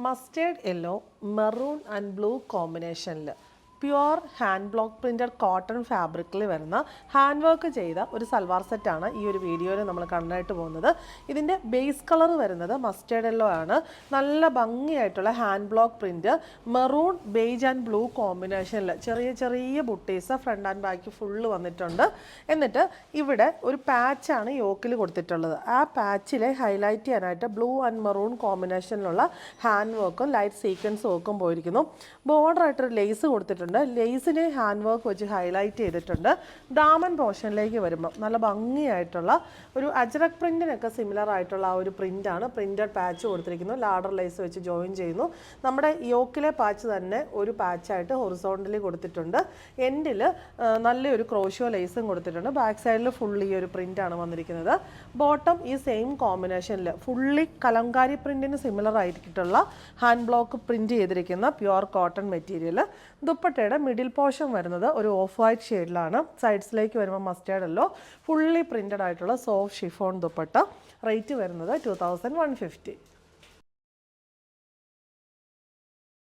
Mustard yellow maroon and blue കോമ്പിനേഷനിൽ pure hand block printed cotton ഫാബ്രിക്കിൽ വരുന്ന hand work ചെയ്ത ഒരു സൽവാർ സെറ്റാണ് ഈ ഒരു വീഡിയോയിൽ നമ്മൾ കണ്ടായിട്ട് പോകുന്നത്. ഇതിൻ്റെ ബേസ് കളർ വരുന്നത് മസ്റ്റേർഡ് യെല്ലോ ആണ്. നല്ല ഭംഗിയായിട്ടുള്ള hand block print maroon beige and blue കോമ്പിനേഷനിൽ ചെറിയ ചെറിയ ബുട്ടീസ് ഫ്രണ്ട് ആൻഡ് ബാക്ക് ഫുള്ള് വന്നിട്ടുണ്ട്. എന്നിട്ട് ഇവിടെ ഒരു പാച്ചാണ് യോക്കിൽ കൊടുത്തിട്ടുള്ളത്. ആ പാച്ചിലെ ഹൈലൈറ്റ് ചെയ്യാനായിട്ട് ബ്ലൂ ആൻഡ് മെറൂൺ കോമ്പിനേഷനിലുള്ള ഹാൻഡ് വർക്കും ലൈറ്റ് സീക്വൻസ് വർക്കും പോയിരിക്കുന്നു. ബോർഡറായിട്ടൊരു ലേസ് കൊടുത്തിട്ടുണ്ട്. ലേസിനെ ഹാൻഡ് വർക്ക് വെച്ച് ഹൈലൈറ്റ് ചെയ്തിട്ടുണ്ട്. ദാമൻ പോർഷനിലേക്ക് വരുമ്പോൾ നല്ല ഭംഗിയായിട്ടുള്ള ഒരു അജ്രക് പ്രിന്റിനൊക്കെ സിമിലർ ആയിട്ടുള്ള ആ ഒരു പ്രിന്റാണ്. പ്രിന്റഡ് പാച്ച് കൊടുത്തിരിക്കുന്നു. ലാഡർ ലേസ് വെച്ച് ജോയിൻ ചെയ്യുന്നു. നമ്മുടെ യോക്കിലെ പാച്ച് തന്നെ ഒരു പാച്ചായിട്ട് ഹൊറിസോണ്ടലി കൊടുത്തിട്ടുണ്ട്. എൻഡിൽ നല്ലൊരു ക്രോഷ്യോ ലേസും കൊടുത്തിട്ടുണ്ട്. ബാക്ക് സൈഡിൽ ഫുള്ളി ഈ ഒരു പ്രിന്റാണ് വന്നിരിക്കുന്നത്. ബോട്ടം ഈ സെയിം കോമ്പിനേഷനിൽ ഫുള്ളി കലങ്കാരി പ്രിന്റിന് സിമിലർ ആയിട്ടുള്ള ഹാൻഡ് ബ്ലോക്ക് പ്രിന്റ് ചെയ്തിരിക്കുന്ന പ്യുവർ കോട്ടൺ മെറ്റീരിയൽ. ദുപ്പട്ടയുടെ മിഡിൽ പോർഷൻ വരുന്നത് ഒരു ഓഫ് വൈറ്റ് ഷെയ്ഡിലാണ്. സൈഡ്സിലേക്ക് വരുമ്പോൾ മസ്റ്റേർഡ് യെല്ലോ ഫുള്ളി പ്രിന്റഡ് ആയിട്ടുള്ള സോഫ്റ്റ് ഷിഫോൺ ദുപ്പട്ട. റേറ്റ് വരുന്നത് 2150.